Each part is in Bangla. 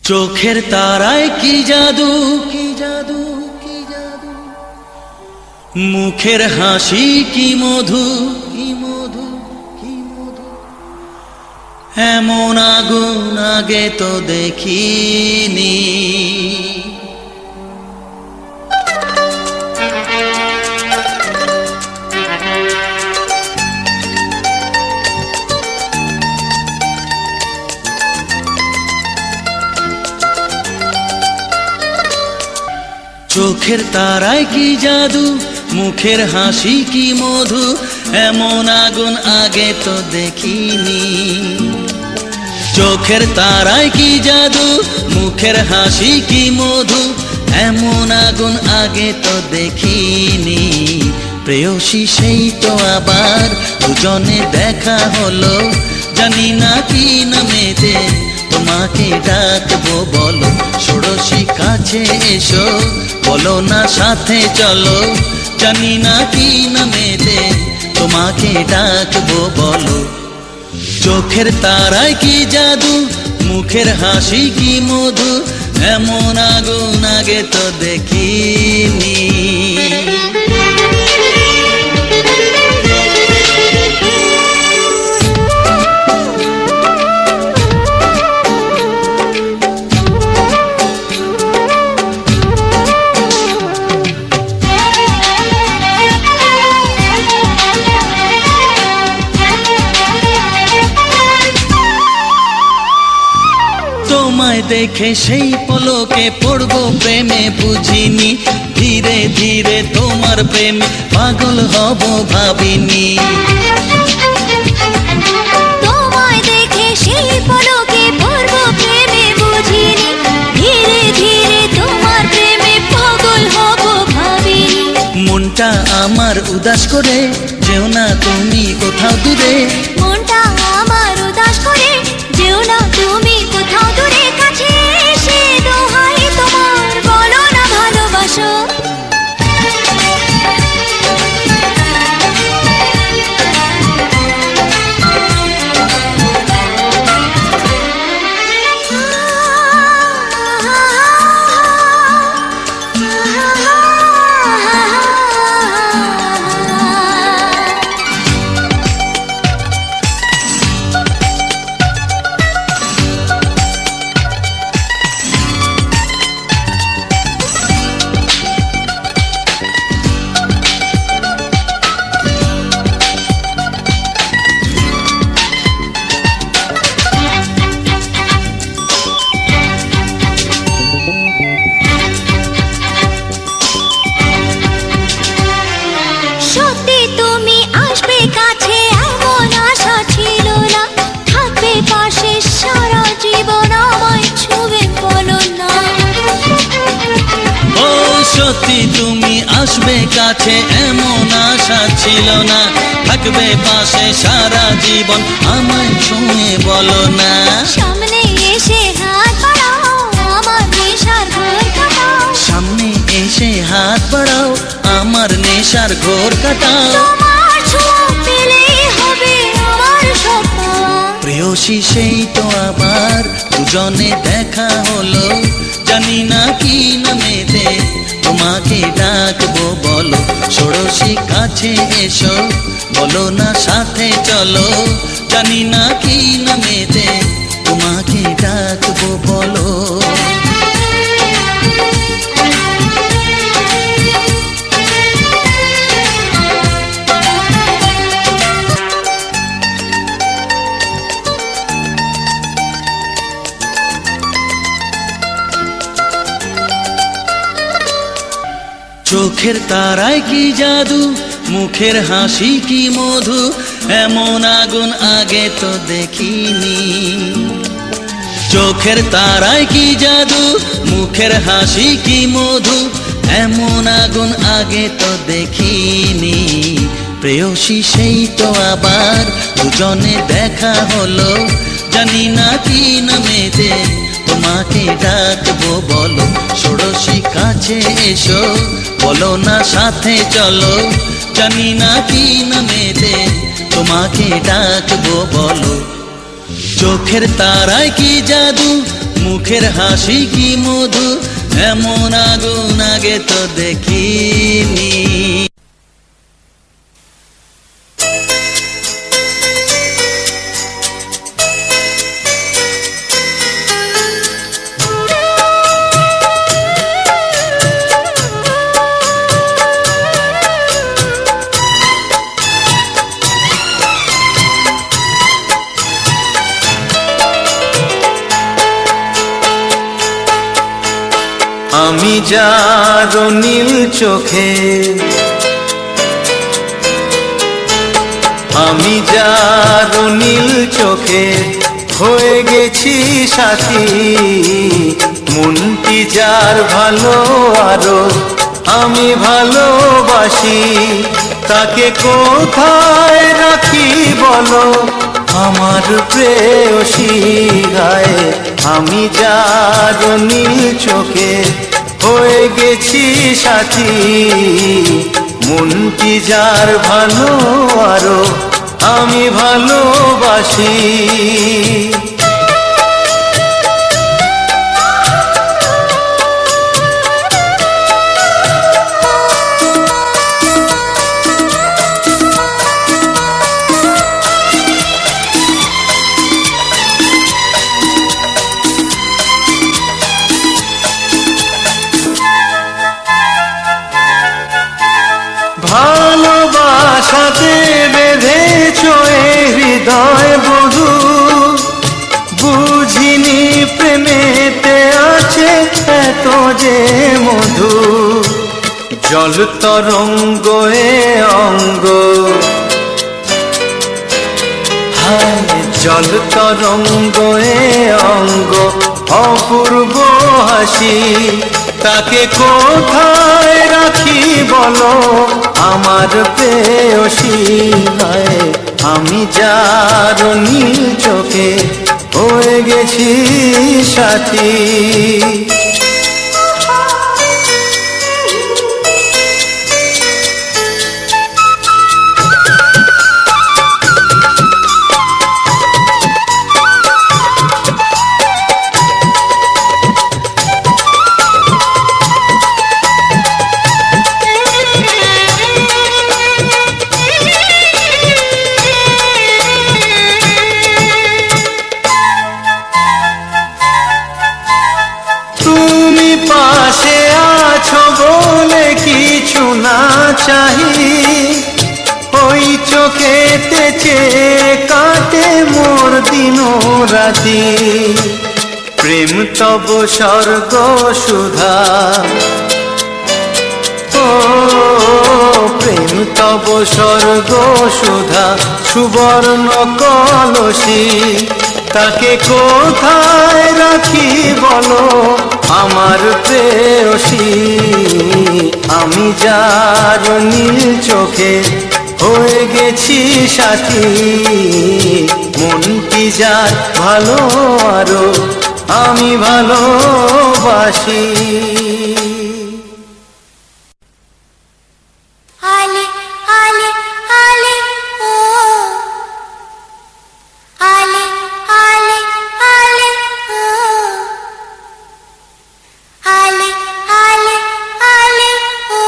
চোখের তারায় কি জাদু, কি জাদু, কি জাদু, মুখের হাসি কি মধু, কি মধু, কি মধু, এমন আগুন আগে তো দেখিনি। চোখের তারায় কি জাদু, মুখের হাসি কি মধু, এমন আগুন আগে তো দেখিনি। চোখের তারায় কি জাদু, মুখের হাসি কি মধু, এমন আগুন আগে তো দেখিনি। প্রেয়সী সেই তো আবার দুজনে দেখা হলো, জানি না কি নামেতে তোমাকে ডাকবো, বলো ষোড়শী কাছে এসো, বলো না সাথে চলো, জানি না কি নামেতে তোমাকে ডাকবো, বলো। চোখের তারায় কি জাদু, মুখের হাসি কি মধু, এমন আগুন আগে তো দেখিনি। তোমায় দেখে সেই পলকে পড়বো প্রেমে বুঝিনি, ধীরে ধীরে তোমার প্রেমে পাগল হব ভাবিনি। তোমায় দেখে সেই পলকে পড়বো প্রেমে বুঝিনি, ধীরে ধীরে তোমার প্রেমে পাগল হব ভাবিনি। মনটা আমার উদাস করে যেও না তুমি কোথাও দূরে, মনটা আমার উদাস করে যেও না তুমি কোথাও দূরে, কাছে এসে দোহাই তোমার বলো না ভালোবাসো। সত্যি তুমি আসবে কাছে এমন আশা ছিল না, থাকবে পাশে সারা জীবন আমায় ছুঁবে বলো না। ও সত্যি তুমি আসবে কাছে এমন আশা ছিল না, থাকবে পাশে সারা জীবন আমায় ছুঁয়ে বলো না। সামনে এসে হাত বাড়াও আমার নেশার ঘোর কাটাও, সামনে এসে হাত বাড়াও আমার নেশার ঘোর কাটাও। তোমার ছোঁয়া পেলেই হবে আমার সব পাওয়া। প্রেয়সী সেই তো আবার দুজনে দেখা হলো, জানি না কি নামেতে তোমাকে ডাকবো, বলো ষোড়শী কাছে এসো, বলো না সাথে চলো, জানি না কি নামেতে তোমাকে ডাকবো, বলো। চোখের তারায় কি জাদু, মুখের হাসি কি মধু, এমন আগুন আগে তো দেখিনি। চোখের তারায় কি জাদু, মুখের হাসি কি মধু, এমন আগুন আগে তো দেখিনি। প্রেয়সী সেই তো আবার দুজনে দেখা হলো, জানি না কি নামেতে তোমাকে ডাকবো, বলো ষোড়শী কাছে এসো, বলো না সাথে চলো, জানি না কি নামেতে তোমাকে ডাকবো, বলো। চোখের তারায় কি জাদু, মুখের হাসি কি মধু, এমন আগুন আগে তো দেখিনি। আমি যার নীল চোখে, আমি যার নীল চোখে হয়ে গেছি সাথী, মনটি যার ভালো আরো আমি ভালোবাসি, তাকে কোথায় রাখি বলো আমার প্রেয়সী গায়ে। আমি যার নীল চোখে হয়ে গেছি সাথী, মনটি যার ভালো আরো আমি ভালোবাসি। ভালোবাসাতে বেঁধেছ এ হৃদয় বধূ, বুঝিনি প্রেমেতে আছে এত যে মধু। জল তরঙ্গ এ অঙ্গ, হায় জল তরঙ্গ এ অঙ্গ, অপূর্ব হাসি, তাকে কোথায় রাখি বলো আমার প্রেয়সী গায়ে। আমি যার নীল চোখে হয়ে গেছি সাথী। পাশে আছো বলে কিছু না চাহি, ওই চোখেতে চেয়ে কাটে মোর দিন রাতি। প্রেম তব স্বর্গ সুধা, ও প্রেম তব স্বর্গ সুধা, সুবর্ণ কলসী, তাকে কোথায় রাখি বলো আমার প্রেয়সী। আমি যার নীল চোখে হয়ে গেছি সাথী, মনটি যার ভালো আরো আমি ভালোবাসি। আলে আলে আলে ও আলে আলে আলে ও আলে আলে আলে ও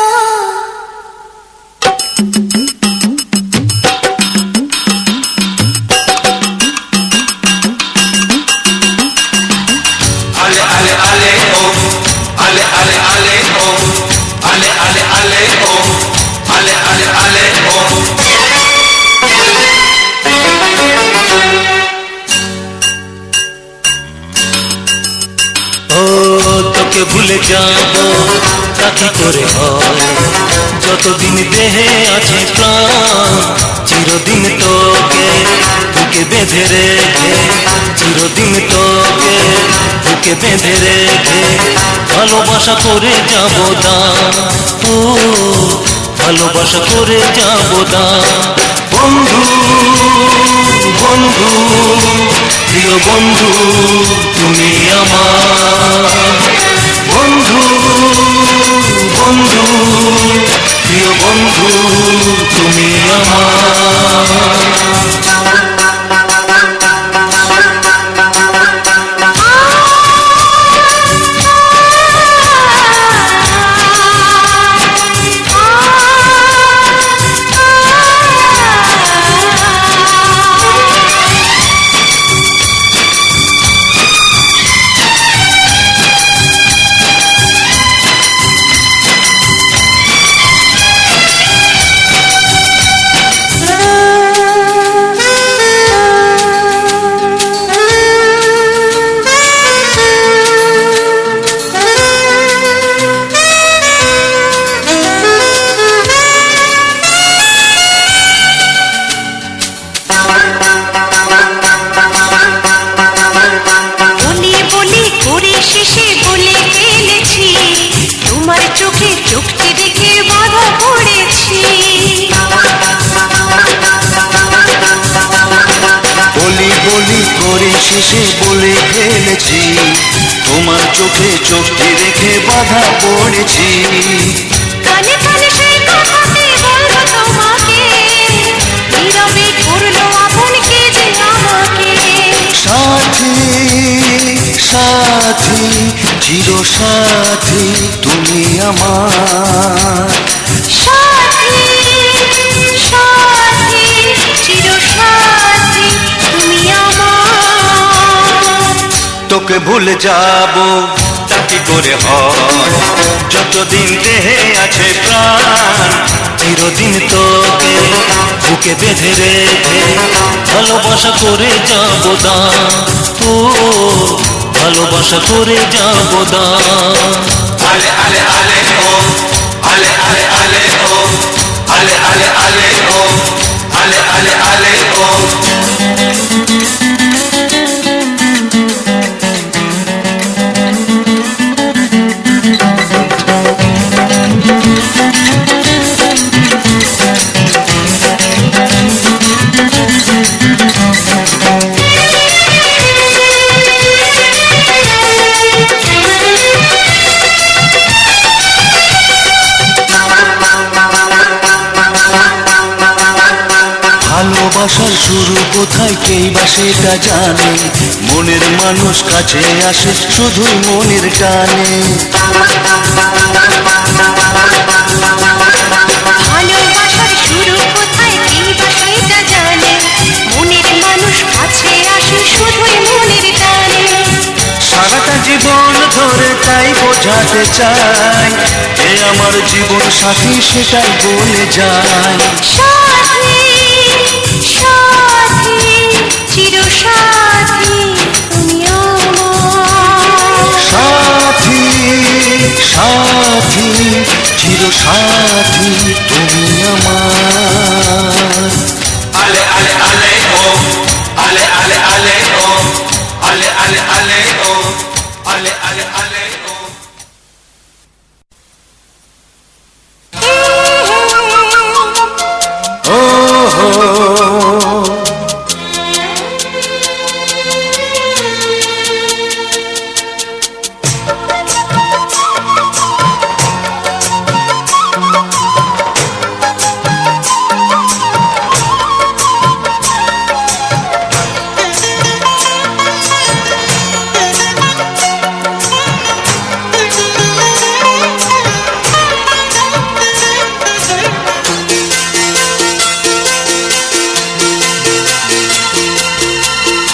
Ale ale ale oh, ale ale ale oh, ale ale ale oh, ale ale ale oh. ও তোকে ভুলে যাব তা কি করে হয়, যতদিন দেহে আছে প্রাণ চিরদিন তোকে বুকে বেঁধে রেখে, চিরদিন তোকে বুকে বেঁধে রেখে ভালোবাসা করে যাব দান, ও ভালোবাসা করে যাব দান। বন্ধু বন্ধু প্রিয় বন্ধু তুমি আমার, বন্ধু বন্ধু প্রিয় বন্ধু তুমি আমার। তোমার চোখে চোখটি দেখে বাধা পড়েছি। বলি বলি করে শেষে বলে ফেলেছি, তোমার চোখে চোখটি রেখে বাধা পড়েছি। কানে কানে সেই কথাটি বলবো তোমাকে, নীরবে করলো আপন কে যে আমাকে। সাথী সাথী চির সাথী তুমি আমার, সাথী সাথী চির সাথী তুমি আমার। তোকে ভুলে যাব তা কি করে হয়, যতদিন দেহে আছে প্রাণ চিরদিন তোকে বুকে বেঁধে রেখে ভালোবাসা করে যাব দান, ও ভালোবাসা করে যাব দান। ale ale ale oh ale ale ale oh ale ale ale oh ale ale ale oh ভালোবাসার শুরু কোথায় কেই বা সেটা জানে, মনের মানুষ কাছে আসে শুধুই মনের টানে। ভালোবাসার শুরু কোথায় কে বা সেটা জানে, মনের মানুষ কাছে আসে শুধুই মনের টানে। সারাটা জীবন ধরে তাই বোঝাতে চাই, এ আমার জীবন সাথী সেটাই বলে যায়। সাথী সাথী চির সাথী তুমি আমার। সাথী সাথী চির সাথী তুমি আমার। ale ale ale oh ale ale ale oh ale ale ale oh ale ale ale oh ও হো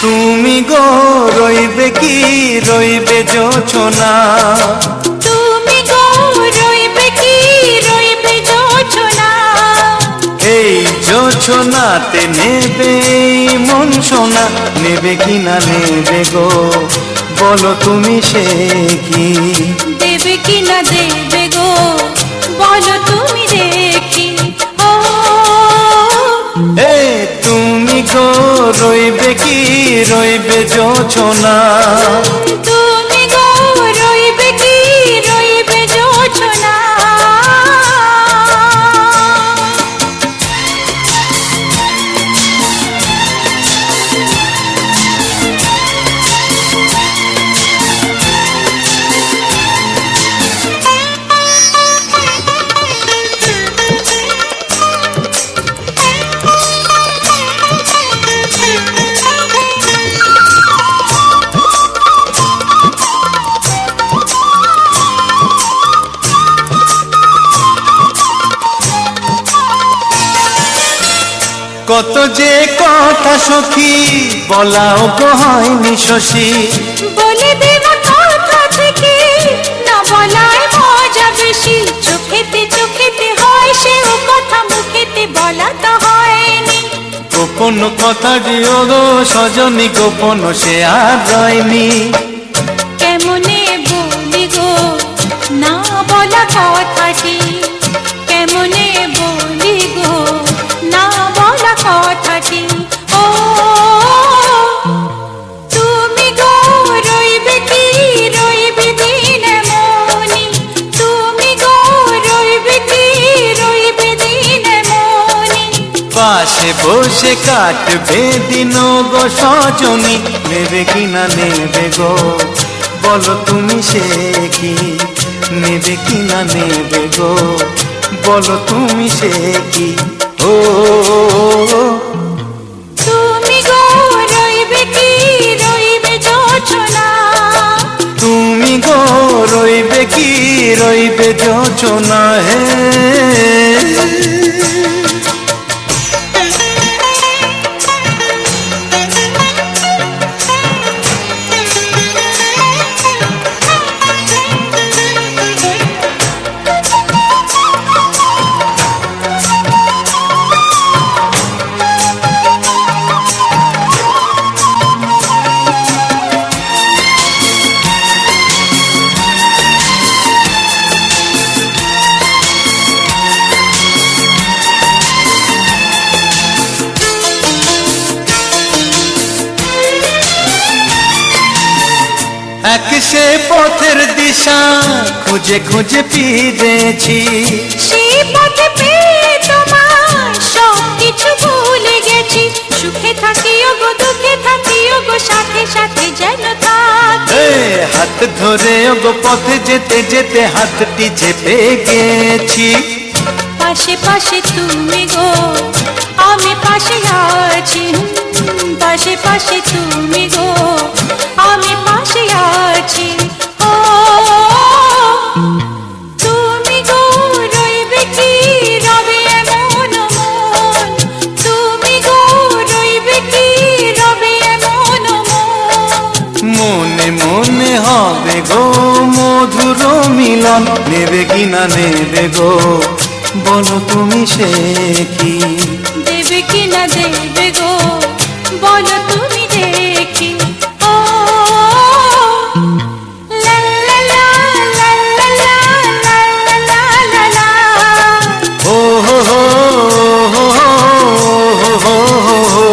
তুমি গো রইবে কি রইবে জোছনা, তুমি গো রইবে কি রইবে জোছনা। এই জোছনাতে নেবে এই মন সোনা, নেবে কি না নেবে গো বলো তুমি সে কি। দেবে কি না দেবে গো বলো তুমি দেখি। ও এ তুমি গো রইবে কি রইবে জোছনা, তুমি গো রইবে কি রইবে জোছনা। কত যে কথা সখী বলাও গো হয়নি শশী, বলে দেব কথা থেকে না বলায় মজা বেশি। চোখেতে চোখেতে হয় সেও কথা, মুখেতে বলা তো হয়নি। গোপন কথাটি ও গো সজনী গোপন সে আর রয়নি। কেমনে বলি গো না বলা কথাটি, কেমনে বলি গো না বলা কথাটি। ও তুমি গো রইবে কি রইবে দিন মনি, তুমি পাশে বসে কাটবে দিন গো সজনী, নেবে কিনা নেবে গো বলো তুমি সে কি, নেবে কিনা নেবে গো বলো তুমি সে কি। ও তুমি গো রইবে কি রইবে যোচনা, তুমি গো রইবে কি রইবে যোচনা হে। এক সে পথের দিশা খুঁজে খুঁজে ফিরেছি, সেই পথে পেয়ে তোমার সব কিছু ভুলে গেছি। সুখে থাকিও গো দুঃখে থাকিও গো সাথে সাথে যেন থাকি। এ হাত ধরে গো পথে যেতে যেতে হাতটি চেপে গেছি। পাশে পাশে তুমি গো আমি পাশে আছি, পাশে পাশে তুমি গো আমি পাশে আছি। ও তুমি গো রইবে কি রবে এমন মন, তুমি গো রইবে কি রবে এমন মন। মনে মনে হবে গো মধুর মিলন, নেবে কিনা নেবে গো বলো তুমি সে কি, দেবে কিনা দেবে গো বলো তুমি দেখি। ও লা লা লা লা লা লা লা লা লা লা। ও হো হো হো হো হো হো হো।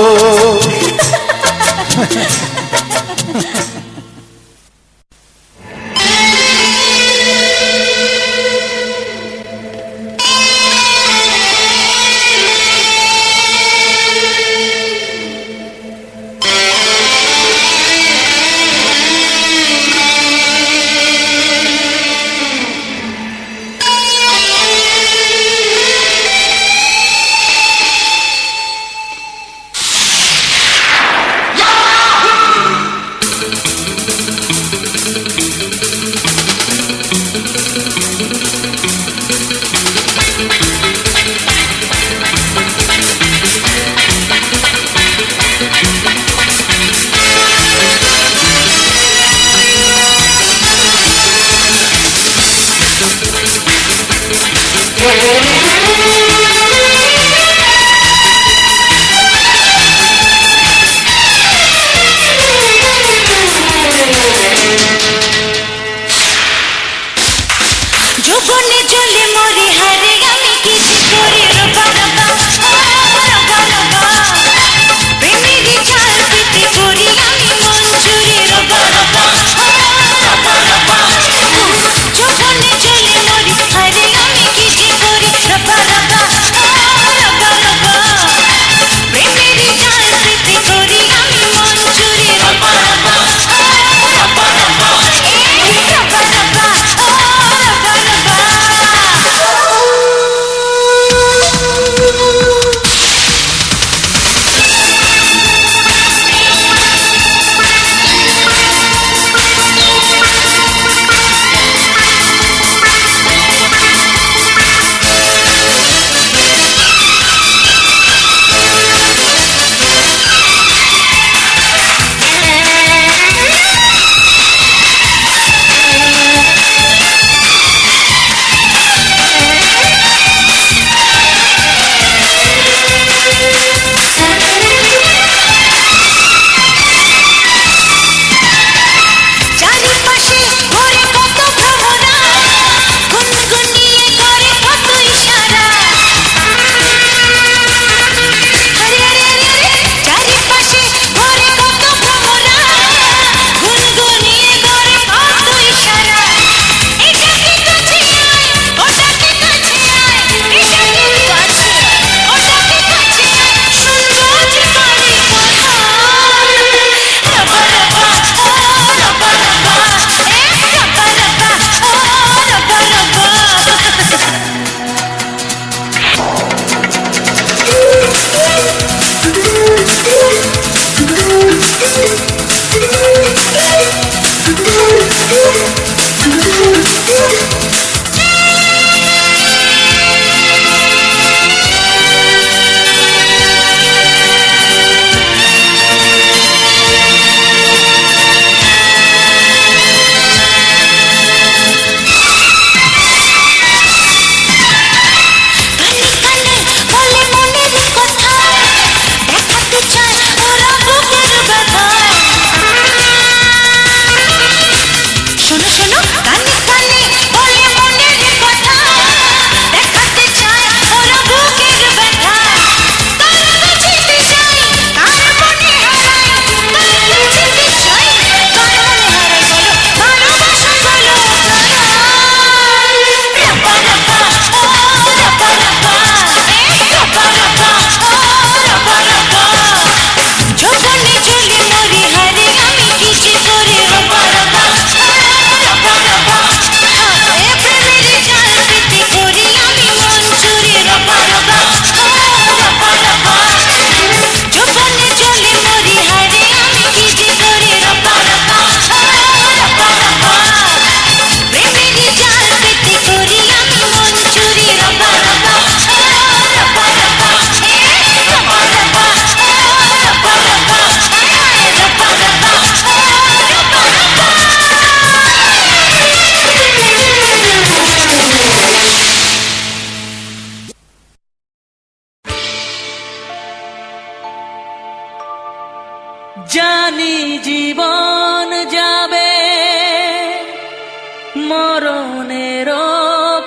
মরণের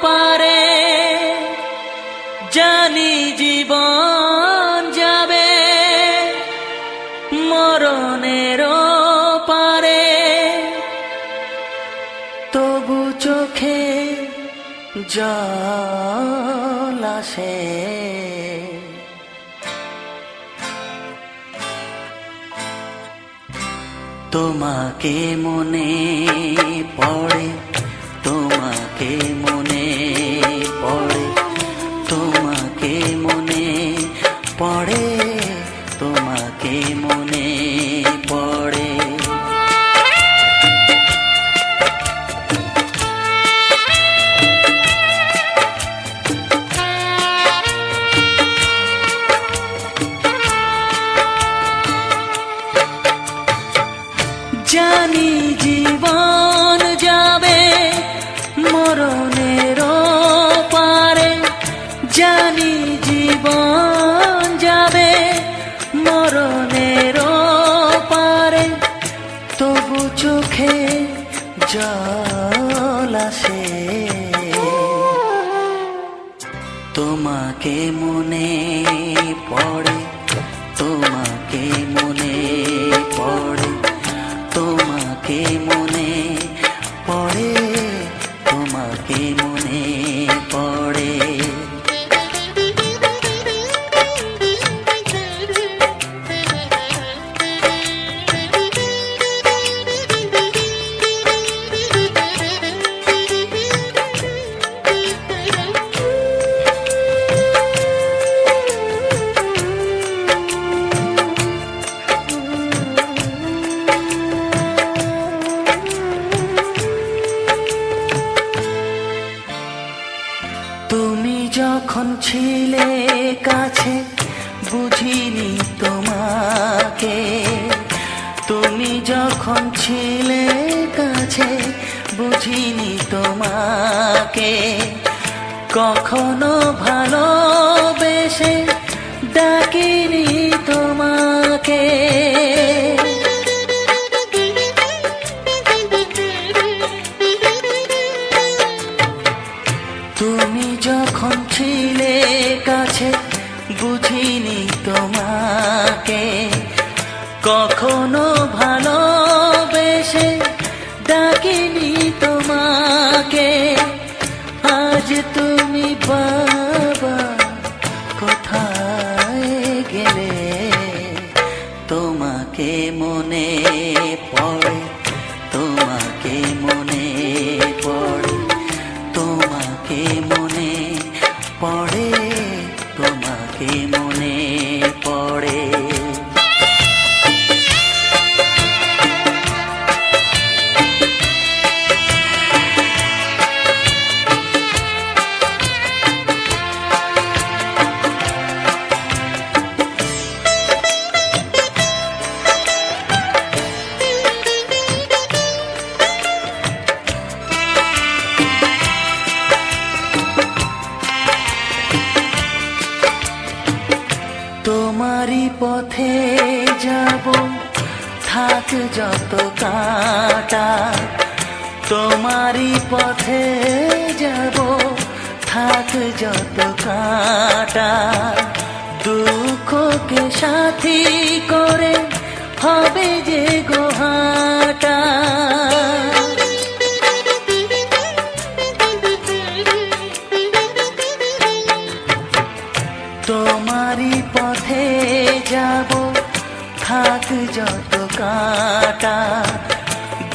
পারে জানি জীবন যাবে, মরণের পারে তবু চোখে জল আসে। তোমাকে মনে পড়ে, তোমাকে মনে পড়ে, তোমাকে মনে পড়ে, তোমাকে মনে পড়ে। জানি জীবন যাবে মরণের পারে, জানি জীবন যাবে মরণের পারে তবু চোখে জল আসে। তোমাকে মনে পড়ে, তোমাকে মনে পড়ে, তোমাকে মনে পড়ে, তোমাকে মনে পড়ে। তুমি যখন ছিলে কাছে বুঝিনি তোমাকে, তুমি যখন ছিলে কাছে বুঝিনি তোমাকে, কখনো ভালোবেসে ডাকিনি তোমাকে। তুমি যখন ছিলে কাছে বুঝিনি তোমাকে, কখনো ভালোবেসে ডাকিনি তোমাকে। আজ তুমি বাবা কোথায় গেলে, তোমাকে মনে পড়ে, তোমাকে মনে পড়ে, তোমাকে মনে পড়ে, তোমাকে মনে পড়ে। তোমারই পথে যাব থাক যত কাঁটা, তোমারই পথে যাব থাক যত কাঁটা, দুঃখকে সাথী করে হবে যে গোহাটা। তোমারই পথে যাব থাক যত কাঁটা,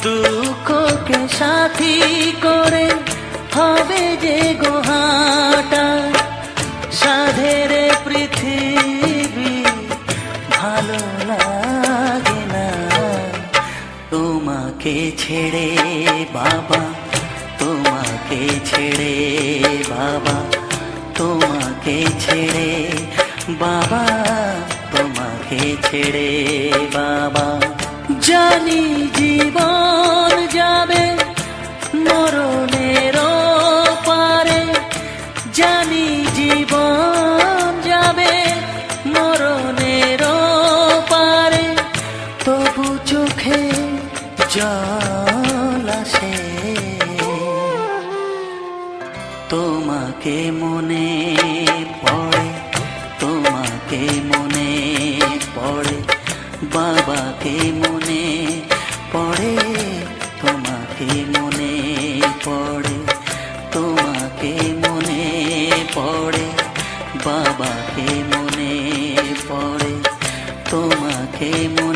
দুঃখকে সাথী করে হবে যে গোহাটা। সাধের পৃথিবী ভালো লাগে না তোমাকে ছেড়ে বাবা, তোমাকে ছেড়ে বাবা, তোমাকে ছেড়ে বাবা, তোমাকে ছেড়ে বাবা। জানি জীবন যাবে মরণের পারে, জানি জীবন যাবে মরণের পারে তবু চোখে জল আসে। তোমাকে মনে পড়ে, তোমাকে মনে পড়ে, বাবাকে মনে পড়ে, তোমাকে মনে পড়ে, তোমাকে মনে পড়ে, বাবাকে মনে পড়ে, তোমাকে মনে